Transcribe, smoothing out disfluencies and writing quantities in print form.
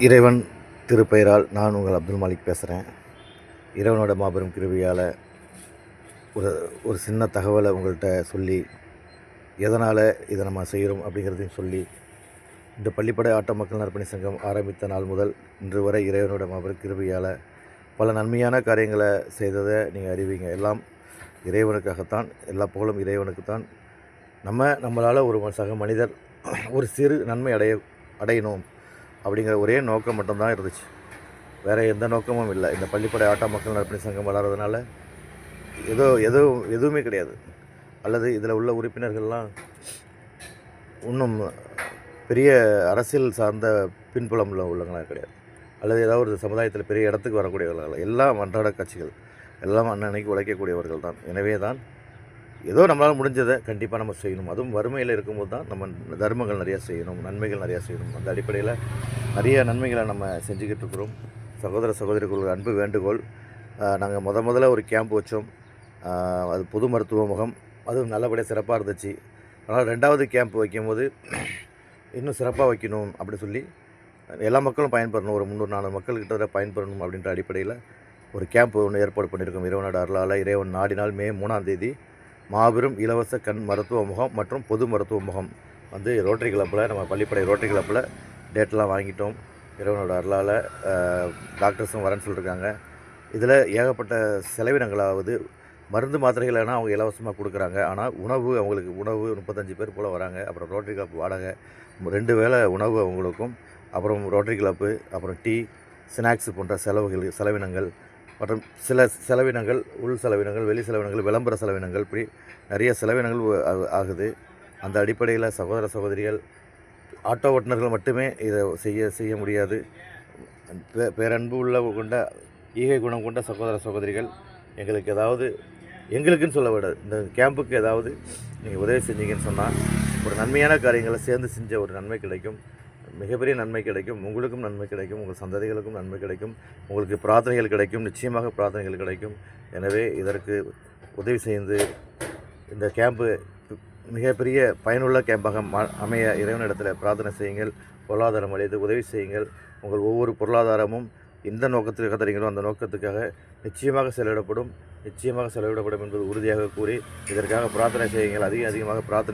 இறைவன் திருப்பெயரால் நான் உங்கள் அப்துல் மாலிக் பேசுகிறேன். இறைவனோட மாபெரும் கிருபையால் ஒரு ஒரு சின்ன தகவலை உங்கள்கிட்ட சொல்லி, எதனால் இதை நம்ம செய்கிறோம் அப்படிங்கிறதையும் சொல்லி, இந்த பள்ளிப்படை ஆட்ட மக்கள் நற்பணி சங்கம் ஆரம்பித்த நாள் முதல் இன்று வரை இறைவனோட மாபெரும் கிருபையால் பல நன்மையான காரியங்களை செய்ததை நீங்கள் அறிவீங்க. எல்லாம் இறைவனுக்காகத்தான், எல்லா புகழும் இறைவனுக்குத்தான். நம்மளால் ஒரு சக மனிதர் ஒரு சிறு நன்மை அடையணும் அப்படிங்கிற ஒரே நோக்கம் மட்டும்தான் இருந்துச்சு. வேறு எந்த நோக்கமும் இல்லை. இந்த பள்ளிப்படை ஆட்ட மக்கள் நற்பணி சங்கம் வளர்கிறதுனால எதுவுமே கிடையாது. அல்லது இதில் உள்ள உறுப்பினர்கள்லாம் இன்னும் பெரிய அரசியல் சார்ந்த பின்புலம் உள்ளவங்களாம் கிடையாது. அல்லது ஏதாவது ஒரு சமுதாயத்தில் பெரிய இடத்துக்கு வரக்கூடியவர்கள், எல்லாம் அன்றாட கட்சிகள், எல்லாம் அன்னன்னைக்கு உழைக்கக்கூடியவர்கள் தான். எனவே தான் ஏதோ நம்மளால் முடிஞ்சதை கண்டிப்பாக நம்ம செய்யணும். அதுவும் வறுமையில் இருக்கும்போது தான் நம்ம தர்மங்கள் நிறையா செய்யணும், நன்மைகள் நிறையா செய்யணும். அந்த அடிப்படையில் நிறைய நன்மைகளை நம்ம செஞ்சுக்கிட்டு இருக்கிறோம். சகோதர சகோதரிகளுக்கு அன்பு வேண்டுகோள். நாங்கள் முதல்ல ஒரு கேம்ப் வச்சோம். அது பொது மருத்துவ முகாம். அதுவும் நல்லபடியாக சிறப்பாக இருந்துச்சு. அதனால் 2வது கேம்ப் வைக்கும்போது இன்னும் சிறப்பாக வைக்கணும் அப்படி சொல்லி எல்லா மக்களும் பயன்பெறணும், ஒரு 300-400 மக்கள்கிட்ட பயன்பெறணும் அப்படின்ற அடிப்படையில் ஒரு கேம்ப் ஒன்று ஏற்பாடு பண்ணியிருக்கோம். இறைவனோட அருளால், இறைவன் நாடினால் மே 3ஆம் தேதி மாபெரும் இலவச கண் மருத்துவ முகாம் மற்றும் பொது மருத்துவ முகாம் ரோட்டரி கிளப்பில், நம்ம பள்ளிப்படை ரோட்டரி கிளப்பில் டேட்டெலாம் வாங்கிட்டோம். இறைவனோட அருளால் டாக்டர்ஸும் வரேன்னு சொல்லியிருக்காங்க. இதில் ஏகப்பட்ட செலவினங்களாவது மருந்து மாத்திரைகள்னா அவங்க இலவசமாக கொடுக்குறாங்க. ஆனால் அவங்களுக்கு உணவு 35 பேர் போல் வராங்க. அப்புறம் ரோட்டரி கிளப் வாடகை, 2 வேளை உணவு அவங்களுக்கும், அப்புறம் ரோட்டரி கிளப்பு, அப்புறம் டீ, ஸ்நாக்ஸு போன்ற செலவினங்கள் மற்றும் சில செலவினங்கள், உள் செலவினங்கள், வெளி செலவினங்கள், விளம்பர செலவினங்கள், இப்படி நிறைய செலவினங்கள் ஆகுது. அந்த அடிப்படையில் சகோதர சகோதரிகள், ஆட்டோ ஓட்டுநர்கள் மட்டுமே இதை செய்ய முடியாது. பேரன்பு கொண்ட ஈகை குணம் கொண்ட சகோதர சகோதரிகள் எங்களுக்குன்னு சொல்ல விடாது, இந்த கேம்புக்கு ஏதாவது நீங்கள் உதவி செஞ்சீங்கன்னு சொன்னால் ஒரு நன்மையான காரியங்களை சேர்ந்து செஞ்ச ஒரு நன்மை கிடைக்கும், மிகப்பெரிய நன்மை கிடைக்கும். உங்களுக்கும் நன்மை கிடைக்கும், உங்கள் சந்ததிகளுக்கும் நன்மை கிடைக்கும், உங்களுக்கு பிரார்த்தனைகள் கிடைக்கும், நிச்சயமாக பிரார்த்தனைகள் கிடைக்கும். எனவே இதற்கு உதவி செய்து இந்த கேம்பு மிகப்பெரிய பயனுள்ள கேம்பாக அமைய இறைவனிடத்தில் பிரார்த்தனை செய்யுங்கள். பொருளாதாரம் அளித்து உதவி செய்யுங்கள். உங்கள் ஒவ்வொரு பொருளாதாரமும் எந்த நோக்கத்துக்காக தரீங்களோ அந்த நோக்கத்துக்காக நிச்சயமாக செலவிடப்படும் என்பது உறுதியாக கூறி இதற்காக பிரார்த்தனை செய்யுங்கள். அதிகமாக பிரார்த்தனை